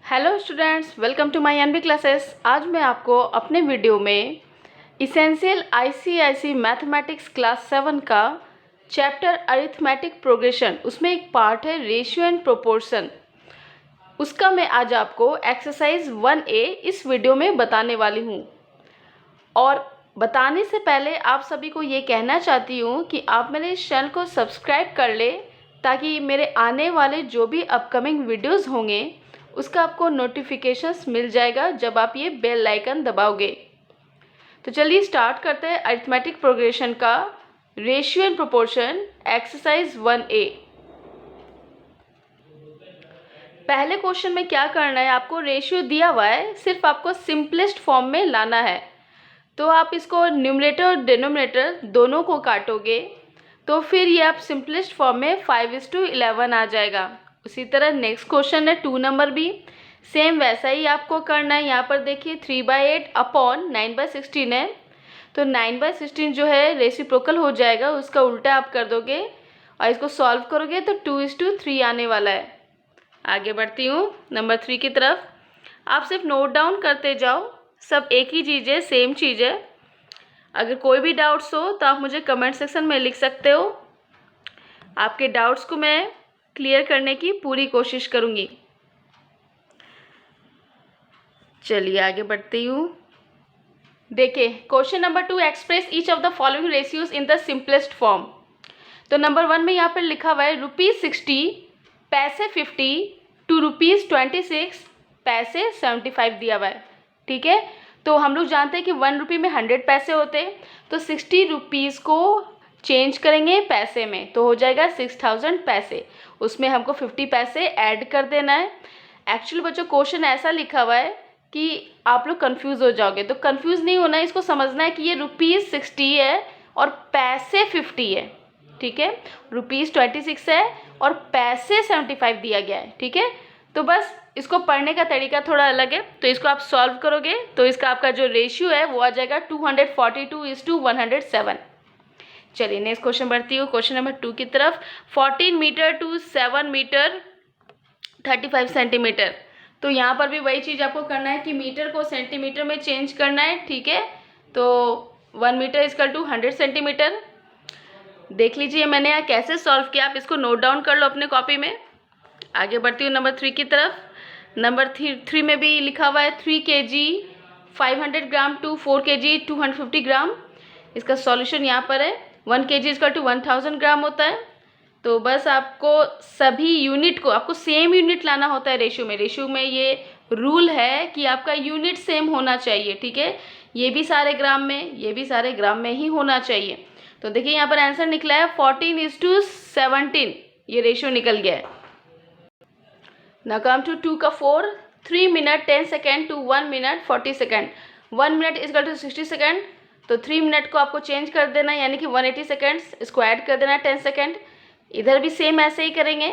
Hello students, welcome to my NB classes. आज मैं आपको अपने वीडियो में इसेंशियल आईसीआईसी मैथमेटिक्स क्लास 7 का चैप्टर अरिथमेटिक प्रोग्रेशन, उसमें एक पार्ट है रेशियो एंड प्रोपोर्शन, उसका मैं आज आपको एक्सरसाइज 1A इस वीडियो में बताने वाली हूँ। और बताने से पहले आप सभी को ये कहना चाहती हूँ कि आप मेरे इस चैनल को सब्सक्राइब कर ले, ताकि मेरे आने वाले जो भी अपकमिंग वीडियोस होंगे उसका आपको नोटिफिकेशंस मिल जाएगा जब आप ये बेल आइकन दबाओगे। तो चलिए स्टार्ट करते हैं अरिथमेटिक प्रोग्रेशन का ratio and proportion exercise 1A। पहले क्वेश्चन में क्या करना है, आपको रेशियो दिया हुआ है, सिर्फ आपको सिंपलेस्ट फॉर्म में लाना है। तो आप इसको न्यूमरेटर और डिनोमिनेटर दोनों को काटोगे तो फिर ये आप सिंपलेस्ट फॉर्म में 5:11 आ जाएगा। उसी तरह नेक्स्ट क्वेश्चन है 2 नंबर भी, सेम वैसा ही आपको करना है। यहाँ पर देखिए 3/8 अपॉन 9/16 है, तो 9/16 जो है रेसिप्रोकल हो जाएगा, उसका उल्टा आप कर दोगे और इसको सॉल्व करोगे तो 2:3 आने वाला है। आगे बढ़ती हूँ नंबर 3 की तरफ। आप सिर्फ नोट डाउन करते जाओ, सब एक ही चीज़ है, सेम चीज़ है। अगर कोई भी डाउट्स हो तो आप मुझे कमेंट सेक्शन में लिख सकते हो, आपके डाउट्स को मैं क्लियर करने की पूरी कोशिश करूँगी। चलिए आगे बढ़ती हूँ। देखिए question number 2, express each of the following ratios in the simplest form. तो नंबर 1 में यहाँ पर लिखा हुआ है ₹60 पैसे 50 टू ₹26 पैसे 75 दिया हुआ है। ठीक है, तो हम लोग जानते हैं कि 1 रुपये में 100 पैसे होते हैं, तो 60 रुपीज़ को चेंज करेंगे पैसे में तो हो जाएगा 6000 पैसे, उसमें हमको 50 पैसे ऐड कर देना है। एक्चुअली बच्चों क्वेश्चन ऐसा लिखा हुआ है कि आप लोग कंफ्यूज हो जाओगे, तो कंफ्यूज नहीं होना है, इसको समझना है कि ये ₹60 है और पैसे 50 है। ठीक है, ₹26 है और पैसे 75 दिया गया है। ठीक है, तो बस इसको पढ़ने का तरीका थोड़ा अलग है, तो इसको आप सॉल्व करोगे तो इसका आपका जो रेशियो है वो आ जाएगा 242:107। चलिए नेक्स्ट क्वेश्चन बढ़ती हूँ, क्वेश्चन नंबर 2 की तरफ। 14 मीटर टू 7 मीटर 35 सेंटीमीटर। तो यहाँ पर भी वही चीज़ आपको करना है कि मीटर को सेंटीमीटर में चेंज करना है। ठीक है, तो 1 मीटर इक्वल टू 100 सेंटीमीटर। देख लीजिए मैंने यहाँ कैसे सॉल्व किया, आप इसको नोट डाउन कर लो अपने कॉपी में। आगे बढ़ती हूँ नंबर 3 की तरफ। नंबर 3 में भी लिखा हुआ है 3 kg 500 ग्राम टू 4 kg 250 ग्राम। इसका सॉल्यूशन यहाँ पर है 1 kg इक्वल टू 1000 ग्राम होता है। तो बस आपको सभी यूनिट को आपको सेम यूनिट लाना होता है रेशियो में। रेशियो में ये रूल है कि आपका यूनिट सेम होना चाहिए। ठीक है, ये भी सारे ग्राम में, ये भी सारे ग्राम में ही होना चाहिए। तो देखिए यहाँ पर आंसर निकला है 14:17, ये रेशियो निकल गया है। Now come to 2 का 4, 3 minute 10 second to 1 minute 40 second. 1 minute equal to 60 second, तो 3 मिनट को आपको चेंज कर देना है, यानी कि 180 सेकेंड्स, इसको ऐड कर देना है 10 सेकेंड। इधर भी सेम ऐसे ही करेंगे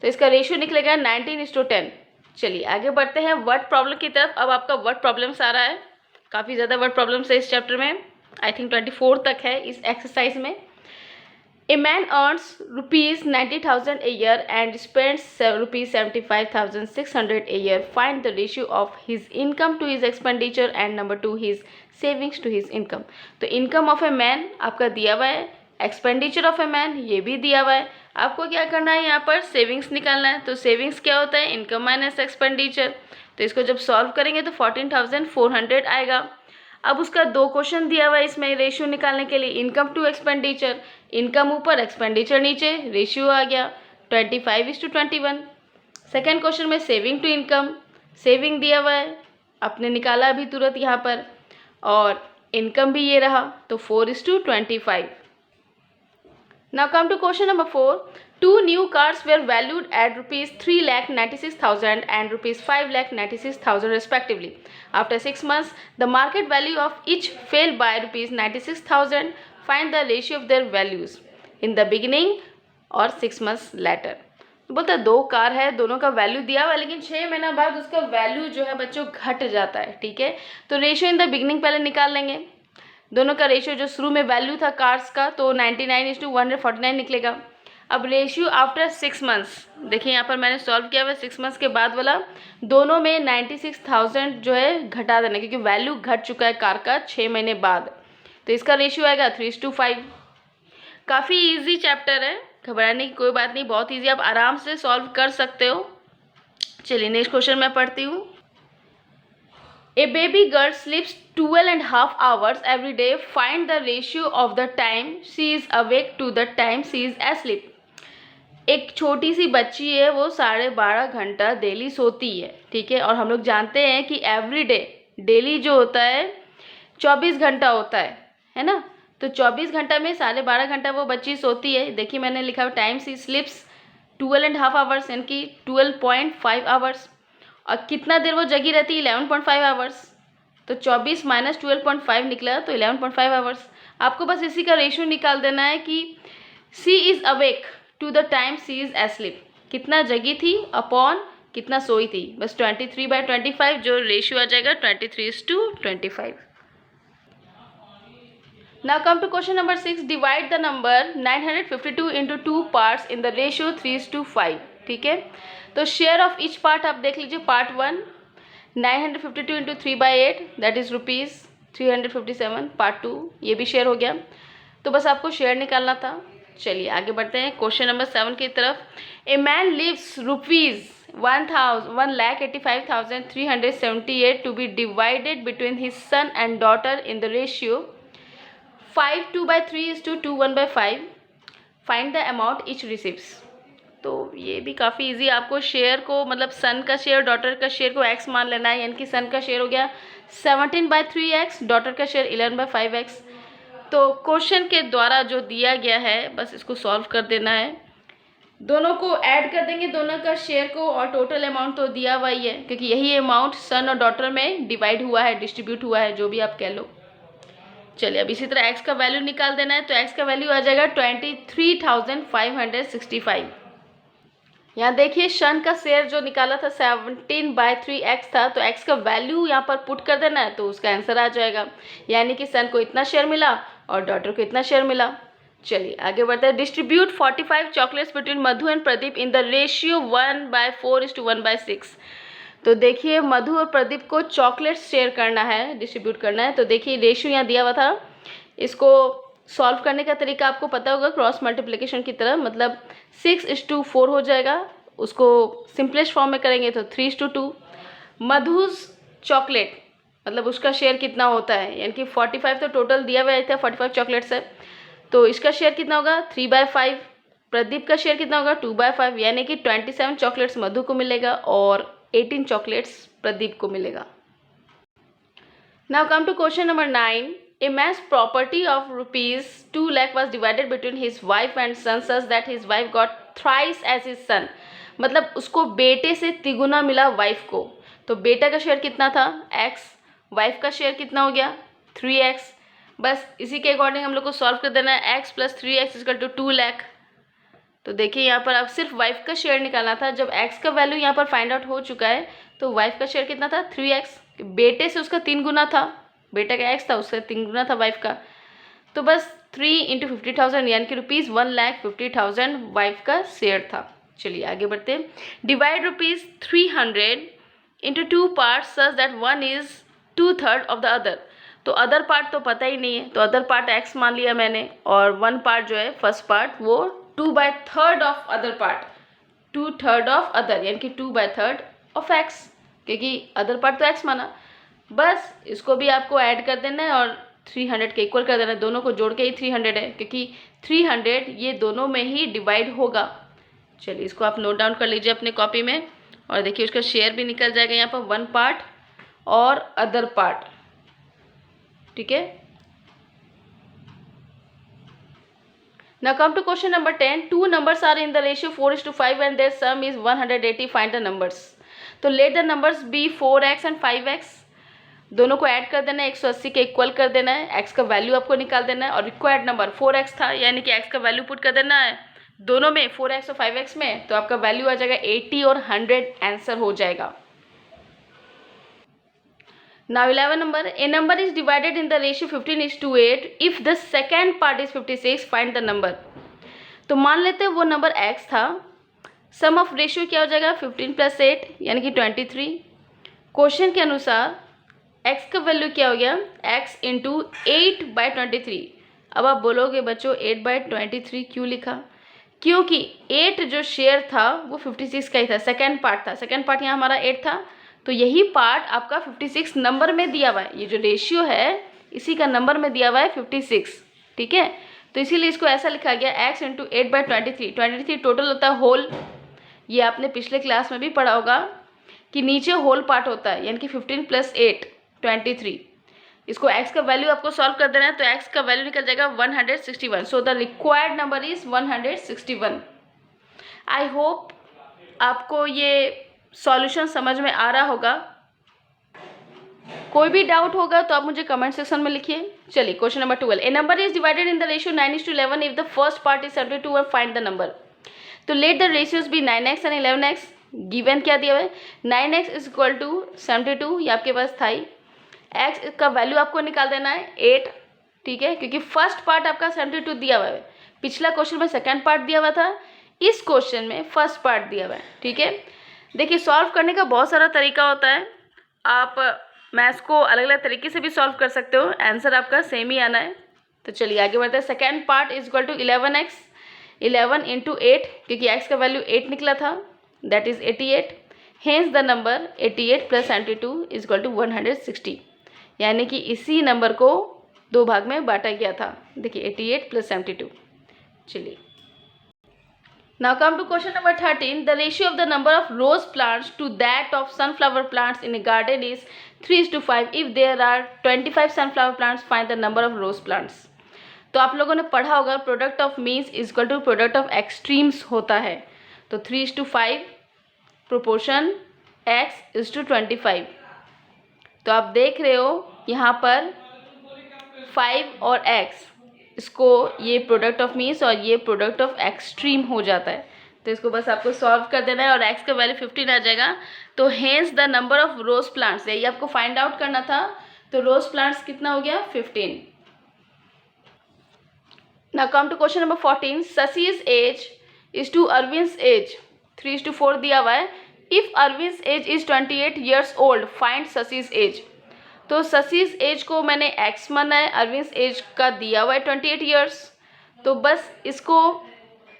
तो इसका रेशियो निकलेगा 19:10। चलिए आगे बढ़ते हैं वर्ड प्रॉब्लम की तरफ। अब आपका वर्ड प्रॉब्लम्स आ रहा है, काफ़ी ज़्यादा वर्ड प्रॉब्लम्स है इस चैप्टर में, आई थिंक 24 तक है इस एक्सरसाइज में। A man earns ₹90,000 a year and spends ₹75,600 a year. Find the ratio of his income to his expenditure and number 2 his savings to his income. तो income of a man आपका दिया हुआ है, expenditure of a man ये भी दिया हुआ है। आपको क्या करना है, यहाँ पर सेविंग्स निकालना है। तो सेविंग्स क्या होता है, इनकम माइनस एक्सपेंडिचर। तो इसको जब सॉल्व करेंगे तो 14,400 आएगा। अब उसका 2 क्वेश्चन दिया हुआ है इसमें रेशियो निकालने के लिए, इनकम टू एक्सपेंडिचर, इनकम ऊपर एक्सपेंडिचर नीचे, रेशियो आ गया 25:21। सेकेंड क्वेश्चन में सेविंग टू इनकम, सेविंग दिया हुआ है, आपने निकाला अभी तुरंत यहाँ पर, और इनकम भी ये रहा, तो 4:25। Now come to question number 4. 2 new cars were valued at ₹3,96,000 and ₹5,96,000 respectively. After 6 months, the market value of each fell by ₹96,000. Find the ratio of their values in the beginning और 6 months later. तो बोलता है 2 car है, दोनों का value दिया हुआ है, लेकिन 6 महीना बाद उसका वैल्यू जो है बच्चों घट जाता है। ठीक है, तो रेशियो इन द बिगिनिंग पहले निकाल लेंगे। दोनों का रेशियो जो शुरू में वैल्यू था कार्स का, तो 99:149 निकलेगा। अब रेशियो आफ्टर 6 मंथ्स, देखिए यहाँ पर मैंने सॉल्व किया हुआ 6 मंथ्स के बाद वाला, दोनों में 96,000 जो है घटा देना, क्योंकि वैल्यू घट चुका है कार का 6 महीने बाद। तो इसका रेशियो आएगा 3:5। काफ़ी इजी चैप्टर है, घबराने की कोई बात नहीं, बहुत इजी, आप आराम से सॉल्व कर सकते हो। चलिए नेक्स्ट क्वेश्चन मैं पढ़ती हूँ। A baby girl sleeps 12.5 hours every day. Find the ratio of the time she is awake to the time she is asleep. एक छोटी सी बच्ची है, वो 12.5 घंटा डेली सोती है, ठीक है। और हम लोग जानते हैं कि एवरी डे, डेली जो होता है 24 घंटा होता है ना। तो 24 घंटा में 12.5 घंटा वो बच्ची सोती है। देखिए मैंने लिखा हुआ टाइम सी स्लिप्स 12.5 आवर्स, यानी कि 12.5 आवर्स। और कितना देर वो जगी रहती है? 11.5 आवर्स। तो 24 माइनस 12.5 निकला, तो 11.5 आवर्स। आपको बस इसी का रेशियो निकाल देना है कि she is awake to the time she is asleep, कितना जगी थी अपॉन कितना सोई थी, बस 23/25, जो रेशियो आ जाएगा 23:25। Now come to question number 6. Divide the number 952 into 2 parts in the ratio 3:5. ठीक है, तो शेयर ऑफ ईच पार्ट आप देख लीजिए। Part 1 952 into 3/8 that is ₹357। Part 2 ये भी शेयर हो गया, तो बस आपको शेयर निकालना था। चलिए आगे बढ़ते हैं क्वेश्चन नंबर 7 की तरफ। A man leaves ₹1,85,378 to be divided between his son and daughter in the ratio 5:2/3:2 1/5। Find the amount each receives. तो ये भी काफ़ी इजी, आपको शेयर को, मतलब सन का शेयर डॉटर का शेयर को x मान लेना है, यानी कि सन का शेयर हो गया 17/3x, डॉटर का शेयर 11/5x। तो क्वेश्चन के द्वारा जो दिया गया है बस इसको सॉल्व कर देना है, दोनों को ऐड कर देंगे, दोनों का शेयर को, और टोटल अमाउंट तो दिया हुआ ही है, क्योंकि यही अमाउंट सन और डॉटर में डिवाइड हुआ है, डिस्ट्रीब्यूट हुआ है, जो भी आप कह लो। चलिए अब इसी तरह x का वैल्यू निकाल देना है, तो x का वैल्यू आ जाएगा 23,565। यहाँ देखिए सन का शेयर जो निकाला था 17/3x था, तो x का वैल्यू यहाँ पर पुट कर देना है, तो उसका आंसर आ जाएगा, यानी कि सन को इतना शेयर मिला और डॉटर को इतना शेयर मिला। चलिए आगे बढ़ते हैं। Distribute 45 chocolates between Madhu and Pradeep in the ratio 1/4:1/6। तो देखिए मधु और प्रदीप को चॉकलेट्स शेयर करना है, डिस्ट्रीब्यूट करना है। तो देखिए रेशियो यहाँ दिया हुआ था, इसको सॉल्व करने का तरीका आपको पता होगा, क्रॉस मल्टीप्लिकेशन की तरह, मतलब 6:4 हो जाएगा। उसको सिंपलेस्ट फॉर्म में करेंगे तो 3:2। मधुज चॉकलेट, मतलब उसका शेयर कितना होता है, यानी कि 45 तो टोटल दिया हुआ था, 45 चॉकलेट्स है, तो इसका शेयर कितना होगा 3/5। प्रदीप का शेयर कितना होगा 2/5, यानी कि 27 चॉकलेट्स मधु को मिलेगा और 18 चॉकलेट्स प्रदीप को मिलेगा। Now come to question number 9. A man's property of ₹2 lakh was divided between his wife and son such that his wife got thrice as his son. मतलब उसको बेटे से तिगुना मिला वाइफ को। तो बेटा का शेयर कितना था x, वाइफ का शेयर कितना हो गया 3x। बस इसी के अकॉर्डिंग हम लोग को सॉल्व कर देना है, x + 3x = 2 लाख। तो देखिए यहाँ पर अब सिर्फ वाइफ का शेयर निकालना था। जब x का वैल्यू यहाँ पर फाइंड आउट हो चुका है, तो वाइफ का शेयर कितना था 3x, बेटे से उसका 3 गुना था, बेटा का x था, उससे 3 गुना था वाइफ का। तो बस 3 × 50,000, यानी कि ₹1,50,000 वाइफ का शेयर था। चलिए आगे बढ़ते हैं। Divide ₹300 into 2 parts such that one is 2/3 of the other। तो अदर पार्ट तो पता ही नहीं है, तो अदर पार्ट x मान लिया मैंने, और 1 पार्ट जो है फर्स्ट पार्ट वो 2/3 of other part, 2/3 of other, यानी कि 2/3 ऑफ x, क्योंकि अदर पार्ट तो x माना। बस इसको भी आपको ऐड कर देना है और 300 के इक्वल कर देना है, दोनों को जोड़ के ही 300 है, क्योंकि 300 ये दोनों में ही डिवाइड होगा। चलिए इसको आप नोट डाउन कर लीजिए अपने कॉपी में, और देखिए उसका शेयर भी निकल जाएगा यहाँ पर 1 पार्ट और अदर पार्ट, ठीक है। Now come to question number 10. Two numbers are in the ratio 4:5 and their sum is 180. Find the numbers. तो let the numbers be 4x and 5x. दोनों को ऐड कर देना है, 180 के इक्वल कर देना है, x का वैल्यू आपको निकाल देना है, और रिक्वायर्ड नंबर 4x था, यानी कि x का वैल्यू पुट कर देना है दोनों में, 4x और 5x में, तो आपका वैल्यू आ जाएगा 80 और 100 आंसर हो जाएगा। Now 11 number. A number is divided in the ratio 15:8. If the second part is 56, find the number. तो मान लेते हैं वो नंबर x था। सम ऑफ रेशियो क्या हो जाएगा 15 + 8 यानी कि 23। क्वेश्चन के अनुसार x का वैल्यू क्या हो गया x × 8/23। अब आप बोलोगे बच्चों 8/23 क्यों लिखा? क्योंकि 8 जो शेयर था वो 56 का ही था, सेकेंड पार्ट था। सेकेंड पार्ट यहाँ हमारा 8 था, तो यही पार्ट आपका 56 नंबर में दिया हुआ है। ये जो रेशियो है इसी का नंबर में दिया हुआ है 56, ठीक है। तो इसीलिए इसको ऐसा लिखा गया x × 8/23। 23 टोटल होता है होल, ये आपने पिछले क्लास में भी पढ़ा होगा कि नीचे होल पार्ट होता है, यानी कि 15 + 8 23। इसको x का वैल्यू आपको सॉल्व कर देना है, तो x का वैल्यू निकल जाएगा 161। सो the required number is 161। I hope आपको ये सॉल्यूशन समझ में आ रहा होगा। कोई भी डाउट होगा तो आप मुझे कमेंट सेक्शन में लिखिए। चलिए question number 12। A number is divided in the ratio 9:11 if the first part is 72 और फाइंड द नंबर। तो let the ratios be 9x and 11x। Given क्या दिया हुआ है 9x = 72, ये आपके पास था ही। x का वैल्यू आपको निकाल देना है 8, ठीक है, क्योंकि फर्स्ट पार्ट आपका 72 दिया हुआ है। पिछला क्वेश्चन में सेकंड पार्ट दिया हुआ था, इस क्वेश्चन में फर्स्ट पार्ट दिया हुआ है, ठीक है। देखिए सॉल्व करने का बहुत सारा तरीका होता है, आप मैथ्स को अलग अलग तरीके से भी सॉल्व कर सकते हो, आंसर आपका सेम ही आना है। तो चलिए आगे बढ़ते हैं। Second part is equal to 11x, 11 × 8, क्योंकि x का वैल्यू 8 निकला था, that is 88। Hence the number 88 + 72 is equal to 160, यानी कि इसी नंबर को दो भाग में बांटा गया था। देखिए 88 + 72। चलिए now come to question number 13. The ratio of the number of rose plants to that of sunflower plants in a garden is 3:5. If there are 25 sunflower plants, find the number of rose plants. तो आप लोगों ने पढ़ा होगा product of means is equal to product of extremes होता है। तो 3:5 proportion x is to 25। तो आप देख रहे हो यहाँ पर 5 और x, इसको ये प्रोडक्ट ऑफ मीन्स और ये प्रोडक्ट ऑफ एक्सट्रीम हो जाता है। तो इसको बस आपको सॉल्व कर देना है और x का वैल्यू 15 आ जाएगा। तो hence the number of rose plants, यही आपको फाइंड आउट करना था। तो रोज प्लांट्स कितना हो गया 15। Now come to question number 14. Shashi's age is to Arvind's age 3:4 दिया हुआ है। If Arvind's age is 28 years old, find Shashi's age. तो शशि's एज को मैंने x माना है, अरविंद्स एज का दिया हुआ है 28 years। तो बस इसको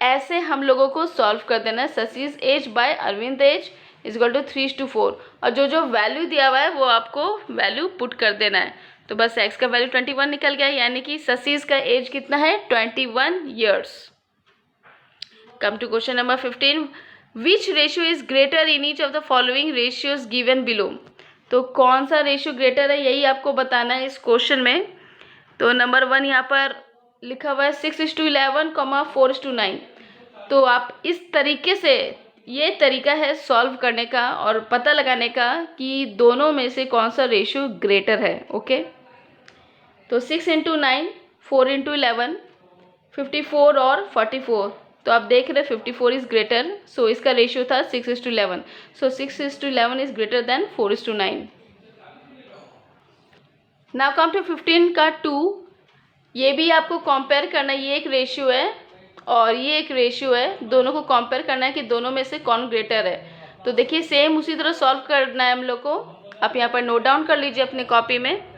ऐसे हम लोगों को सॉल्व कर देना है। Shashi's age by Arvind age is equal to 3:4, और जो जो वैल्यू दिया हुआ है वो आपको वैल्यू पुट कर देना है। तो बस x का वैल्यू 21 निकल गया, यानी कि शशि's का एज कितना है 21 years। Come to question number 15. Which ratio is greater in each of the following ratios given below. तो कौन सा रेशियो ग्रेटर है यही आपको बताना है इस क्वेश्चन में। तो नंबर 1 यहाँ पर लिखा हुआ है 6:11, 4:9। तो आप इस तरीके से, ये तरीका है सॉल्व करने का और पता लगाने का कि दोनों में से कौन सा रेशियो ग्रेटर है। ओके, तो 6 × 9, 4 × 11, 54 और 44। तो आप देख रहे 54 इज ग्रेटर, सो इसका रेशियो था 6:11। So 6:11 is greater than 4:9। Now come to 15 का 2। ये भी आपको कंपेयर करना है, ये एक रेशियो है और ये एक रेशियो है, दोनों को कंपेयर करना है कि दोनों में से कौन ग्रेटर है। तो देखिए सेम उसी तरह सॉल्व करना है हम लोग को। आप यहाँ पर नोट डाउन कर लीजिए अपनी कॉपी में।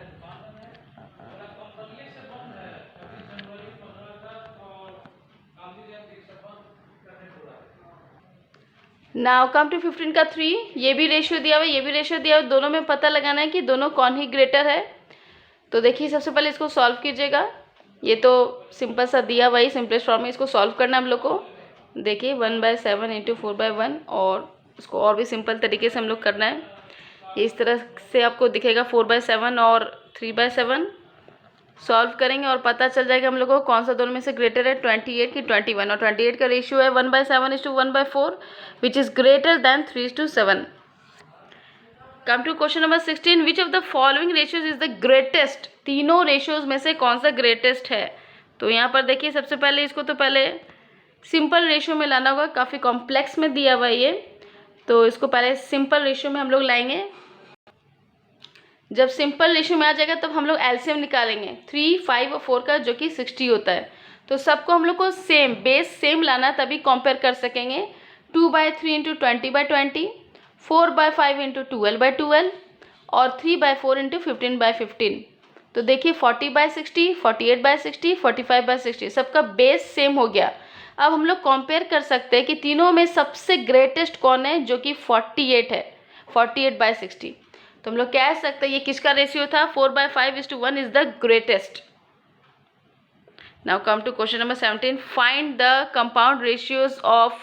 नाउ कम टू 15 का 3। ये भी रेशियो दिया हुआ है, ये भी रेशियो दिया हुआ है, दोनों में पता लगाना है कि दोनों कौन ही ग्रेटर है। तो देखिए सबसे पहले इसको सॉल्व कीजिएगा। ये तो सिंपल सा दिया हुआ ही सिंपलेस्ट फॉर्म में, इसको सॉल्व करना है हम लोग को। देखिए 1/7 × 4/1, और इसको और भी सिंपल तरीके से हम लोग करना है। ये इस तरह से आपको दिखेगा 4/7 और 3/7। सॉल्व करेंगे और पता चल जाएगा हम लोग को कौन सा दोनों में से ग्रेटर है, 28 की 21। और 28 का रेशियो है 1/7:1/4 which is greater than 3:7। Come to question number 16. Which of the following ratios is the greatest. तीनों रेशियोज में से कौन सा ग्रेटेस्ट है। तो यहाँ पर देखिए सबसे पहले इसको तो पहले सिंपल रेशियो में लाना होगा, काफ़ी कॉम्प्लेक्स में दिया हुआ है ये। तो इसको पहले सिंपल रेशियो में हम लोग लाएंगे। जब सिंपल रेशियो में आ जाएगा तब हम लोग एलसीएम निकालेंगे 3, 5 और 4 का, जो कि 60 होता है। तो सबको हम लोग को सेम बेस सेम लाना, तभी कंपेयर कर सकेंगे। 2/3 इंटू 20/20, 4/5 इंटू 12/12 और 3/4 इंटू 15/15। तो देखिए 40/60, 48/60, 45/60 सबका बेस सेम हो गया। अब हम लोग कंपेयर कर सकते हैं कि तीनों में सबसे ग्रेटेस्ट कौन है, जो कि 48 है, 48/60। तो हम लोग कह सकते हैं ये किसका रेशियो था, 4/5:1 is the greatest. Now come to question number 17, find the compound ratios of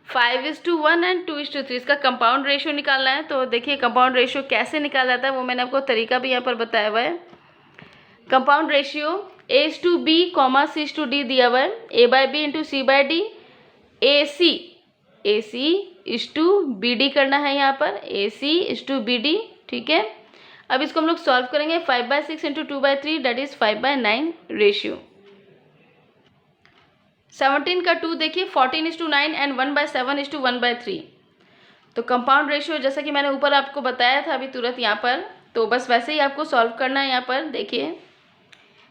5:1 and 2:3। इसका कंपाउंड रेशियो निकालना है। तो देखिए कंपाउंड रेशियो कैसे निकाला जाता है वो मैंने आपको तरीका भी यहाँ पर बताया हुआ है। कंपाउंड रेशियो A:B, C:D दिया हुआ है, A/B इंटू C/D, AC:BD करना है यहाँ पर, AC:BD, ठीक है। अब इसको हम लोग सॉल्व करेंगे, 5/6 इंटू 2/3 डेट इज 5/9 रेशियो। 17 का 2 देखिए 14:9 एंड 1/7:1/3। तो कंपाउंड रेशियो जैसा कि मैंने ऊपर आपको बताया था अभी तुरंत यहाँ पर, तो बस वैसे ही आपको सॉल्व करना है। यहाँ पर देखिए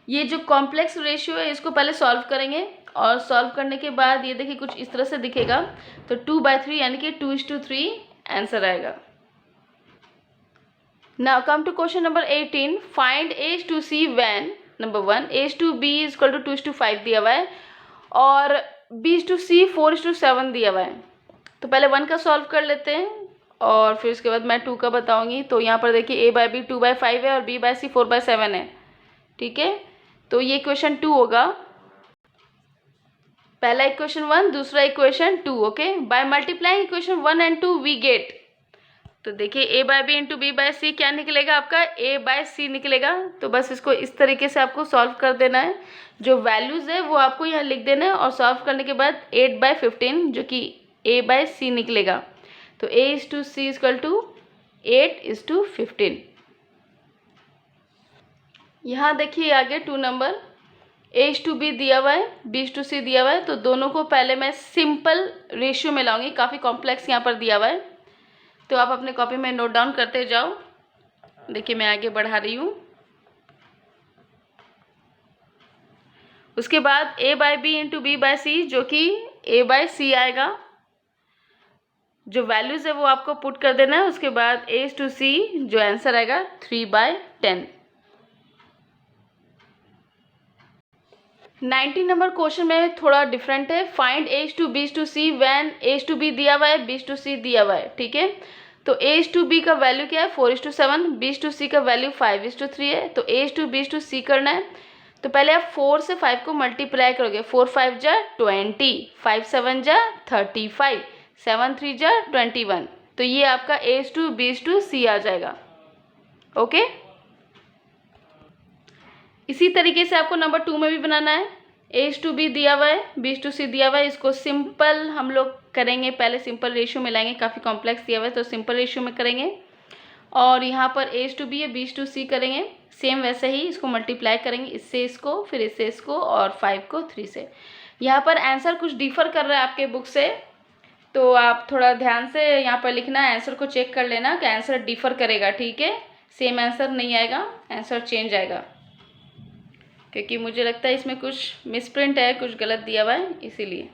ये जो कॉम्प्लेक्स रेशियो है इसको पहले सॉल्व करेंगे, और सॉल्व करने के बाद ये देखिए कुछ इस तरह से दिखेगा। तो 2/3 यानी कि 2:3 आंसर आएगा। Now come to question number 18, find A:C when number 1 A:B is equal to 2:5 दिया हुआ है और B:C 4:7 दिया हुआ है। तो पहले 1 का सॉल्व कर लेते हैं और फिर उसके बाद मैं 2 का बताऊंगी। तो यहाँ पर देखिए A/B 2/5 है और B/C 4/7 है, ठीक है। तो ये इक्वेशन 2 होगा, पहला इक्वेशन 1, दूसरा equation 2, okay. By multiplying equation 1 and 2 we get, तो देखिए A/B इंटू B/C क्या निकलेगा आपका, A/C निकलेगा। तो बस इसको इस तरीके से आपको सॉल्व कर देना है, जो वैल्यूज़ है वो आपको यहाँ लिख देना है, और सॉल्व करने के बाद 8/15 जो कि A/C निकलेगा। तो A:C इक्वल टू 8:15। यहाँ देखिए आगे 2 नंबर A:B दिया हुआ है, B:C दिया हुआ है। तो दोनों को पहले मैं सिंपल रेशियो में लाऊंगी, काफ़ी कॉम्प्लेक्स यहाँ पर दिया हुआ है, तो आप अपने कॉपी में नोट डाउन करते जाओ। देखिए मैं आगे बढ़ा रही हूँ। उसके बाद A/B इंटू B/C जो कि A/C आएगा, जो वैल्यूज़ है वो आपको पुट कर देना है। उसके बाद A:C जो आंसर आएगा 3/10। 19 नंबर क्वेश्चन में थोड़ा डिफरेंट है, फाइंड A:B:C व्हेन A:B दिया हुआ है, B:C दिया हुआ है, ठीक है। तो A:B का वैल्यू क्या है 4:7, B:C का वैल्यू 5:3 है। तो A:B:C करना है। तो पहले आप 4 से 5 को मल्टीप्लाई करोगे, 4 5 जा 20, 5 7 जा 35, 7 3 जा 21। तो ये आपका A:B:C आ जाएगा, ओके। इसी तरीके से आपको नंबर 2 में भी बनाना है। A:B दिया हुआ है, B:C दिया हुआ है। इसको सिंपल हम लोग करेंगे, पहले सिंपल रेशियो में लाएंगे, काफ़ी कॉम्प्लेक्स दिया हुआ है तो सिंपल रेशियो में करेंगे। और यहाँ पर A:B है, B:C करेंगे सेम वैसे ही, इसको मल्टीप्लाई करेंगे, इससे इसको, फिर इससे इसको, और 5 को 3 से। यहाँ पर आंसर कुछ डिफ़र कर रहा है आपके बुक से, तो आप थोड़ा ध्यान से यहाँ पर लिखना, आंसर को चेक कर लेना कि आंसर डिफ़र करेगा, ठीक है। सेम आंसर नहीं आएगा, आंसर चेंज आएगा, क्योंकि मुझे लगता है इसमें कुछ मिसप्रिंट है, कुछ गलत दिया हुआ है, इसीलिए।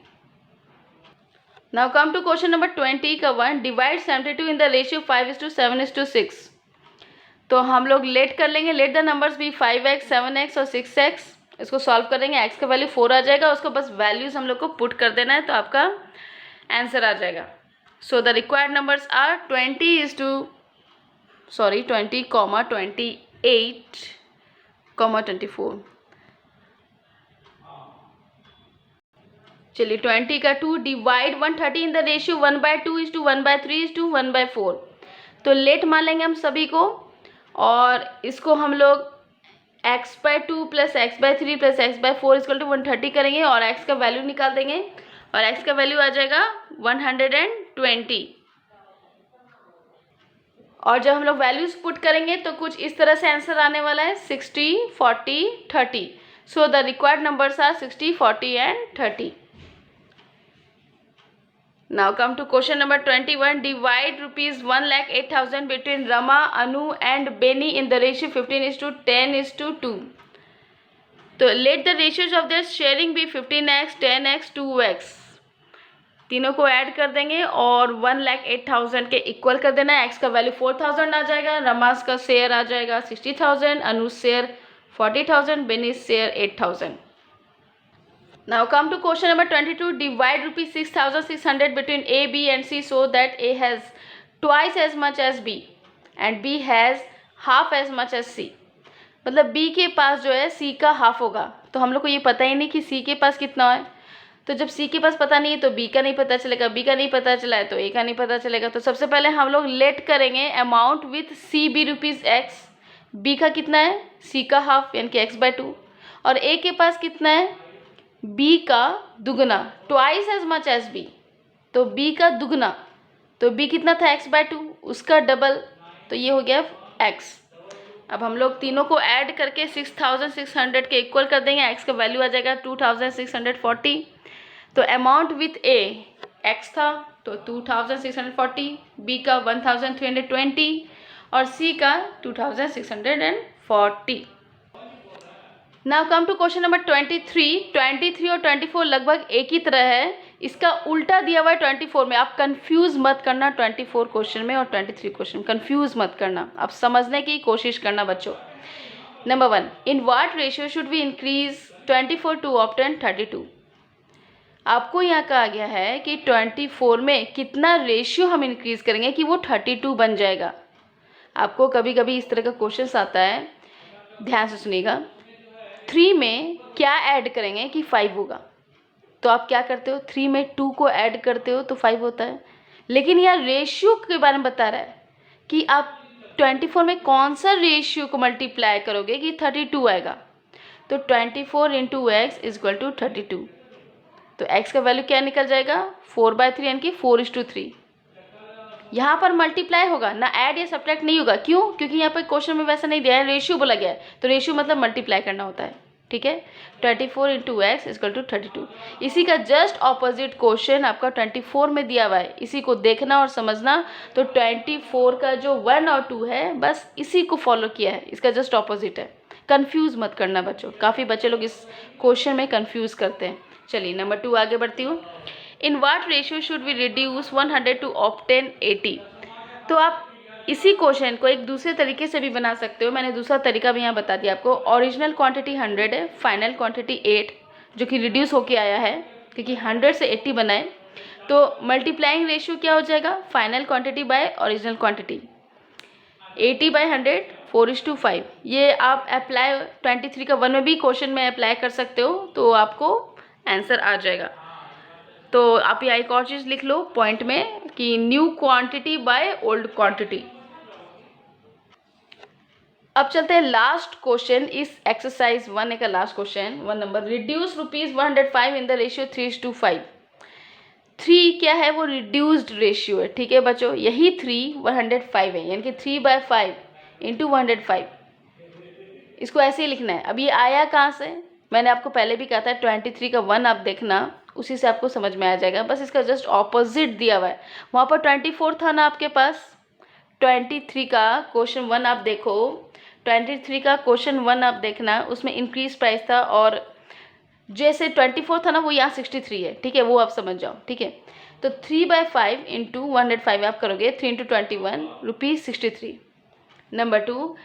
Now come to question number 20 का 1, डिवाइड 72 इन द रेशियो 5:7:6। तो हम लोग लेट कर लेंगे, लेट द नंबर्स भी 5x, 7x और 6x। इसको सॉल्व करेंगे, x का वैल्यू 4 आ जाएगा, उसको बस वैल्यूज़ हम लोग को पुट कर देना है, तो आपका आंसर आ जाएगा। So the required numbers are 20, 28, 24। चलिए 20 का 2, डिवाइड 130 इन द रेशियो 1/2:1/3:1/4। तो लेट मान लेंगे हम सभी को, और इसको हम लोग x/2 plus x/3 plus x/4 equal to 130 करेंगे, और x का वैल्यू निकाल देंगे, और x का वैल्यू आ जाएगा 120। और जब हम लोग वैल्यूज पुट करेंगे तो कुछ इस तरह से आंसर आने वाला है 60, 40, 30। So the required numbers are 60, 40 and 30। Now come to question number 21. Divide ₹1,08,000 between Rama, Anu and Benny in the ratio 15:10:2. तो let the ratios of their sharing be 15x 10x 2x, तीनों को add कर देंगे और 1,08,000 के equal कर देना है। एक्स का वैल्यू 4,000 आ जाएगा, रमास का शेयर आ जाएगा 60,000, अनुज share 40,000, बेनिस share 8,000। Now come to question number 22. Divide rupees 6,600 between A, B and C so that A has twice as much as B and B has half as much as C. मतलब B के पास जो है C का half होगा, तो हम लोग को ये पता ही नहीं कि C के पास कितना है। तो जब C के पास पता नहीं है तो B का नहीं पता चलेगा, B का नहीं पता चला है तो A का नहीं पता चलेगा। तो सबसे पहले हम लोग लेट करेंगे amount with C B rupees X, B का कितना है C का हाफ यानी कि X/2, और A के पास कितना है B का दुगना, twice as much as B, तो B का दुगना, तो B कितना था X/2, उसका डबल, तो ये हो गया X। अब हम लोग तीनों को ऐड करके 6,600 के इक्वल कर देंगे। X का वैल्यू आ जाएगा 2,640। तो अमाउंट विथ A X था तो 2,640, B का 1,320 और C का 2,640। Now come to question number 23 और 24 लगभग एक ही तरह है, इसका उल्टा दिया हुआ है 24 में। आप कंफ्यूज मत करना 24 क्वेश्चन में और 23 क्वेश्चन में, कंफ्यूज मत करना, आप समझने की कोशिश करना बच्चों। Number 1, in what ratio should we increase 24 to obtain 32। आपको यहाँ कहा गया है कि 24 में कितना रेशियो हम इंक्रीज करेंगे कि वो 32 बन जाएगा। आपको कभी कभी इस तरह का क्वेश्चन आता है, ध्यान से सुनिएगा। 3 में क्या ऐड करेंगे कि 5 होगा, तो आप क्या करते हो 3 में 2 को ऐड करते हो तो 5 होता है। लेकिन यहाँ रेशियो के बारे में बता रहा है कि आप 24 में कौन सा रेशियो को मल्टीप्लाई करोगे कि 32 आएगा। तो 24 इंटू एक्स इजक्वल टू 32, तो x का वैल्यू क्या निकल जाएगा 4/3 यानी कि 4:3। यहाँ पर मल्टीप्लाई होगा ना, ऐड या सब्ट्रैक्ट नहीं होगा। क्यों? क्योंकि यहाँ पर क्वेश्चन में वैसा नहीं दिया है, रेशियो बोला गया है, तो रेशियो मतलब मल्टीप्लाई करना होता है। ठीक है, 24 इंटू एक्स इजक्वल टू 32। इसी का जस्ट ऑपोजिट क्वेश्चन आपका 24 में दिया हुआ है, इसी को देखना और समझना। तो 24 का जो 1 और 2 है बस इसी को फॉलो किया है, इसका जस्ट ऑपोजिट है। कंफ्यूज मत करना बच्चों, काफ़ी बच्चे लोग इस क्वेश्चन में कंफ्यूज करते हैं। चलिए नंबर 2 आगे बढ़ती हूँ। In what ratio should we reduce 100 to obtain 80। तो आप इसी क्वेश्चन को एक दूसरे तरीके से भी बना सकते हो, मैंने दूसरा तरीका भी यहाँ बता दिया आपको। ओरिजिनल क्वांटिटी 100 है, फाइनल क्वांटिटी 8 जो कि रिड्यूस होके आया है, क्योंकि 100 से 80 बनाए तो मल्टीप्लाइंग रेशियो क्या हो जाएगा final quantity by original quantity, 80/100 4:5। ये आप अप्लाई 23 का 1 में भी क्वेश्चन में अप्लाई कर सकते हो, तो आपको आंसर आ जाएगा। तो आप यहाँ एक और चीज़ लिख लो पॉइंट में कि new quantity by old quantity. अब चलते हैं लास्ट क्वेश्चन, इस एक्सरसाइज 1 का last question 1 number. Reduce rupees 105 in the ratio 3:5। 3 क्या है वो रिड्यूस्ड रेशियो है। ठीक है बच्चों, यही 3 105 है, यानी कि 3/5 इंटू 105। इसको ऐसे ही लिखना है। अब ये आया कहाँ से, मैंने आपको पहले भी कहा था 23 का 1 आप देखना, उसी से आपको समझ में आ जाएगा। बस इसका जस्ट ऑपोजिट दिया हुआ है। वहाँ पर 24 था ना आपके पास, 23 का क्वेश्चन 1 आप देखो, 23 का क्वेश्चन 1 आप देखना, उसमें इंक्रीज प्राइस था और जैसे 24 था ना वो यहाँ 63 है। ठीक है, वो आप समझ जाओ। ठीक है, तो 3/5 इंटू 105 आप करोगे 3 × 21 rupees 63। Number 2,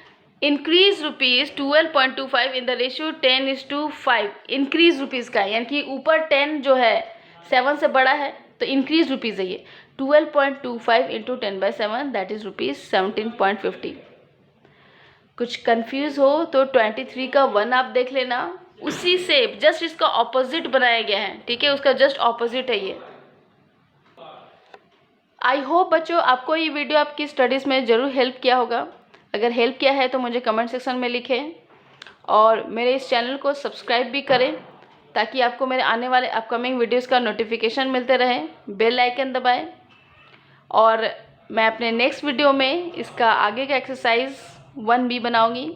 increase rupees 12.25 in the ratio 10:5। Increase rupees का यानी कि ऊपर 10 जो है 7 से बड़ा है, तो इंक्रीज रुपीज़ है ये 12.25 इंटू 10/7 दैट इज़ रुपीज़ 17.50। कुछ कंफ्यूज हो तो 23 का 1 आप देख लेना, उसी से जस्ट इसका ऑपोजिट बनाया गया है। ठीक है, उसका जस्ट ऑपोजिट है ये। आई होप बच्चों आपको ये वीडियो आपकी स्टडीज़ में ज़रूर हेल्प किया होगा। अगर हेल्प किया है तो मुझे कमेंट सेक्शन में लिखें और मेरे इस चैनल को सब्सक्राइब भी करें ताकि आपको मेरे आने वाले अपकमिंग वीडियोस का नोटिफिकेशन मिलते रहे। बेल आइकन दबाएं और मैं अपने नेक्स्ट वीडियो में इसका आगे का एक्सरसाइज 1B बनाऊंगी।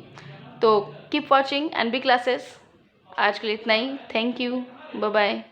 तो कीप वॉचिंग एनबी क्लासेस। आज के लिए इतना ही। Thank you, bye bye.